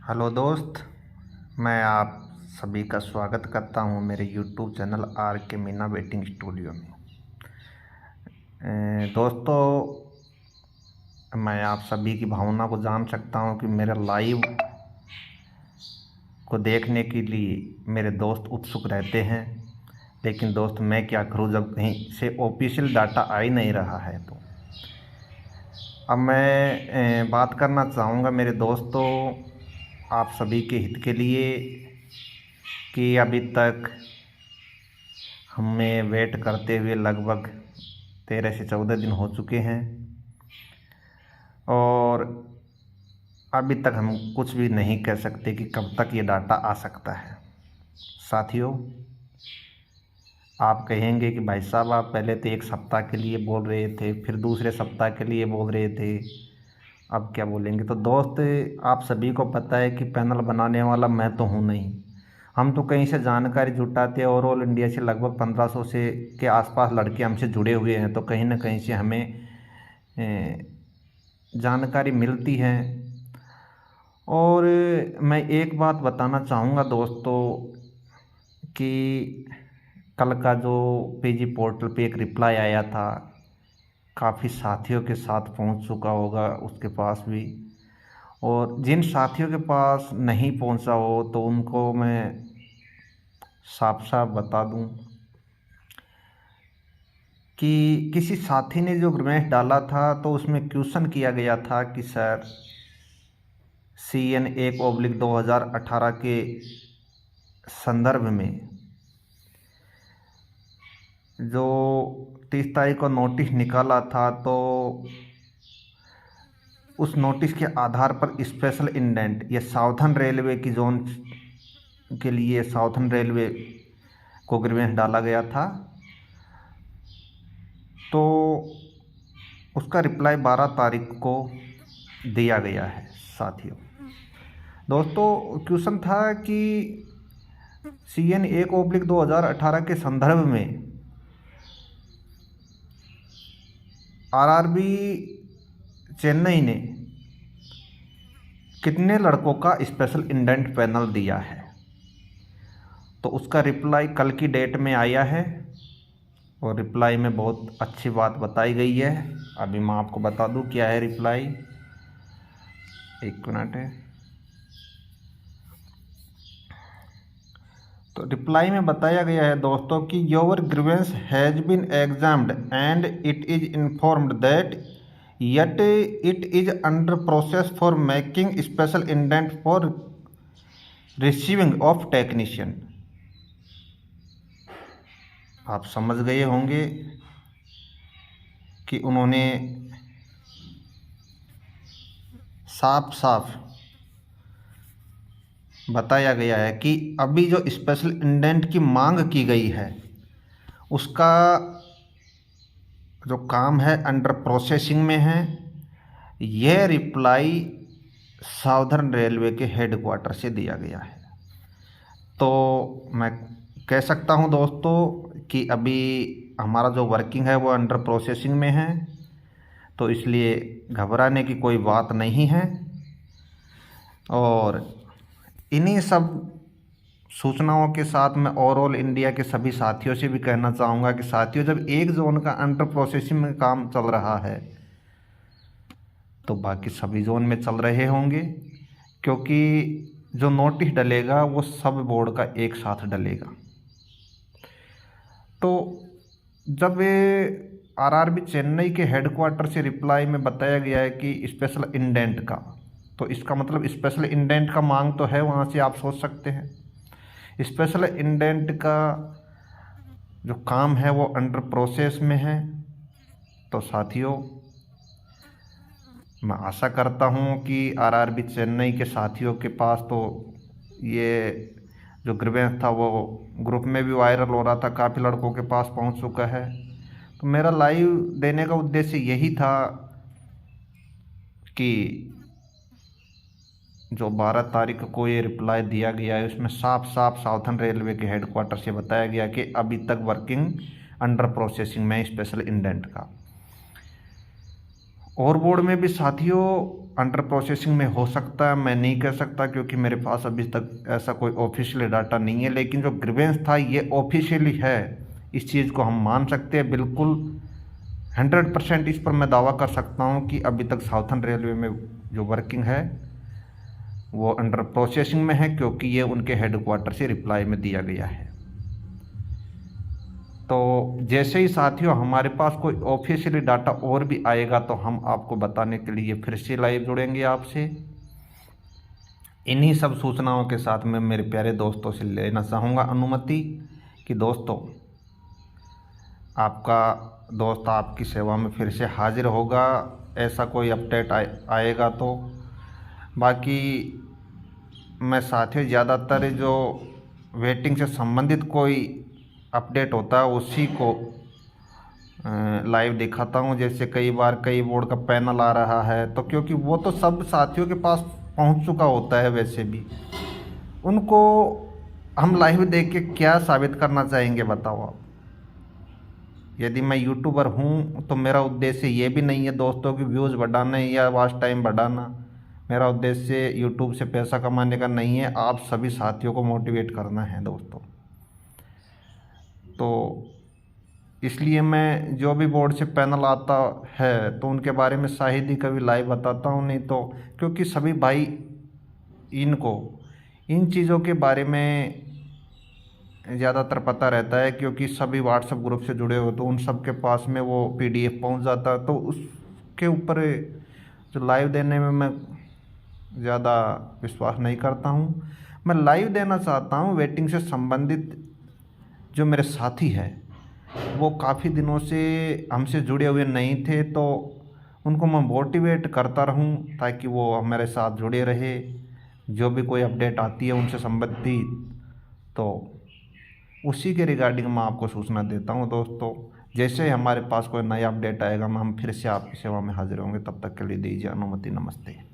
Hello दोस्त, मैं आप सभी का स्वागत करता हूं मेरे यूट्यूब चैनल आर के मीना वेटिंग स्टूडियो में। दोस्तों, मैं आप सभी की भावना को जान सकता हूं कि मेरे लाइव को देखने के लिए मेरे दोस्त उत्सुक रहते हैं। लेकिन दोस्त, मैं क्या करूं जब कहीं से ऑफिशियल डाटा आ ही नहीं रहा है। तो अब मैं बात करना चाहूँगा मेरे दोस्तों, आप सभी के हित के लिए, कि अभी तक हमें वेट करते हुए लगभग 13 से 14 दिन हो चुके हैं और अभी तक हम कुछ भी नहीं कह सकते कि कब तक ये डाटा आ सकता है। साथियों, आप कहेंगे कि भाई साहब, आप पहले तो एक सप्ताह के लिए बोल रहे थे, फिर दूसरे सप्ताह के लिए बोल रहे थे, अब क्या बोलेंगे। तो दोस्त, आप सभी को पता है कि पैनल बनाने वाला मैं तो हूँ नहीं। हम तो कहीं से जानकारी जुटाते हैं और ऑल इंडिया से लगभग 1500 से के आसपास लड़के हमसे जुड़े हुए हैं। तो कहीं ना कहीं से हमें जानकारी मिलती है। और मैं एक बात बताना चाहूँगा दोस्तों कि कल का जो पीजी पोर्टल पे एक रिप्लाई आया था, काफ़ी साथियों के साथ पहुंच चुका होगा उसके पास भी। और जिन साथियों के पास नहीं पहुंचा हो तो उनको मैं साफ साफ बता दूं कि किसी साथी ने जो ग्रेमेंट डाला था तो उसमें क्वेश्चन किया गया था कि सर, CN1/2018 के संदर्भ में जो 30 तारीख को नोटिस निकाला था, तो उस नोटिस के आधार पर स्पेशल इंडेंट ये साउथर्न रेलवे की जोन के लिए साउथर्न रेलवे को ग्रीवेंस डाला गया था। तो उसका रिप्लाई 12 तारीख को दिया गया है। साथियों, दोस्तों, क्वेश्चन था कि CN1/2018 के संदर्भ में RRB चेन्नई ने कितने लड़कों का स्पेशल इंडेंट पैनल दिया है। तो उसका रिप्लाई कल की डेट में आया है और रिप्लाई में बहुत अच्छी बात बताई गई है। अभी मैं आपको बता दूं क्या है रिप्लाई। एक मिनट है। तो रिप्लाई में बताया गया है दोस्तों कि your grievance has been examined and it is informed that yet it is under process for making special indent for receiving of technician। आप समझ गए होंगे कि उन्होंने साफ साफ बताया गया है कि अभी जो स्पेशल इंडेंट की मांग की गई है उसका जो काम है अंडर प्रोसेसिंग में है। यह रिप्लाई साउदर्न रेलवे के हेडक्वार्टर से दिया गया है। तो मैं कह सकता हूं दोस्तों कि अभी हमारा जो वर्किंग है वो अंडर प्रोसेसिंग में है, तो इसलिए घबराने की कोई बात नहीं है। और इन्हीं सब सूचनाओं के साथ मैं ओवरऑल इंडिया के सभी साथियों से भी कहना चाहूँगा कि साथियों, जब एक जोन का अंडर प्रोसेसिंग में काम चल रहा है तो बाकी सभी जोन में चल रहे होंगे, क्योंकि जो नोटिस डलेगा वो सब बोर्ड का एक साथ डलेगा। तो जब RRB चेन्नई के हेडक्वार्टर से रिप्लाई में बताया गया है कि स्पेशल इंडेंट का, तो इसका मतलब स्पेशल इंडेंट का मांग तो है। वहाँ से आप सोच सकते हैं स्पेशल इंडेंट का जो काम है वो अंडर प्रोसेस में है। तो साथियों, मैं आशा करता हूँ कि RRB चेन्नई के साथियों के पास तो ये जो ग्रीवेंस था वो ग्रुप में भी वायरल हो रहा था, काफ़ी लड़कों के पास पहुँच चुका है। तो मेरा लाइव देने का उद्देश्य यही था कि जो 12 तारीख को ये रिप्लाई दिया गया है उसमें साफ साफ साउथर्न रेलवे के हेडक्वार्टर से बताया गया कि अभी तक वर्किंग अंडर प्रोसेसिंग में स्पेशल इंडेंट का। और बोर्ड में भी साथियों अंडर प्रोसेसिंग में हो सकता है, मैं नहीं कह सकता क्योंकि मेरे पास अभी तक ऐसा कोई ऑफिशियल डाटा नहीं है, लेकिन जो ग्रीवेंस था ये ऑफिशियली है, इस चीज़ को हम मान सकते हैं बिल्कुल 100% इस पर मैं दावा कर सकता हूँ कि अभी तक साउथर्न रेलवे में जो वर्किंग है वो अंडर प्रोसेसिंग में है, क्योंकि ये उनके हेडक्वार्टर से रिप्लाई में दिया गया है। तो जैसे ही साथियों हमारे पास कोई ऑफिशियली डाटा और भी आएगा तो हम आपको बताने के लिए फिर से लाइव जुड़ेंगे आपसे। इन्हीं सब सूचनाओं के साथ मैं मेरे प्यारे दोस्तों से लेना चाहूँगा अनुमति कि दोस्तों आपका दोस्त आपकी सेवा में फिर से हाजिर होगा, ऐसा कोई अपडेट आएगा तो। बाकी मैं साथियों ज़्यादातर जो वेटिंग से संबंधित कोई अपडेट होता है उसी को लाइव दिखाता हूँ। जैसे कई बार कई बोर्ड का पैनल आ रहा है तो क्योंकि वो तो सब साथियों के पास पहुँच चुका होता है, वैसे भी उनको हम लाइव देख के क्या साबित करना चाहेंगे बताओ आप। यदि मैं यूट्यूबर हूँ तो मेरा उद्देश्य ये भी नहीं है दोस्तों कि व्यूज़ बढ़ाना या वॉच टाइम बढ़ाना, मेरा उद्देश्य यूट्यूब से पैसा कमाने का नहीं है, आप सभी साथियों को मोटिवेट करना है दोस्तों। तो इसलिए मैं जो भी बोर्ड से पैनल आता है तो उनके बारे में शायद ही कभी लाइव बताता हूँ, नहीं तो क्योंकि सभी भाई इनको इन चीज़ों के बारे में ज़्यादातर पता रहता है, क्योंकि सभी व्हाट्सएप ग्रुप से जुड़े हो तो उन सब के पास में वो PDF पहुंच जाता है। तो उसके ऊपर जो लाइव देने में मैं ज़्यादा विश्वास नहीं करता हूं। मैं लाइव देना चाहता हूं वेटिंग से संबंधित जो मेरे साथी हैं वो काफ़ी दिनों से हमसे जुड़े हुए नहीं थे, तो उनको मैं मोटिवेट करता रहूं ताकि वो हमारे साथ जुड़े रहे। जो भी कोई अपडेट आती है उनसे संबंधित तो उसी के रिगार्डिंग मैं आपको सूचना देता हूं दोस्तों। जैसे ही हमारे पास कोई नया अपडेट आएगा हम फिर से आपकी सेवा में हाजिर होंगे। तब तक के लिए दीजिए अनुमति, नमस्ते।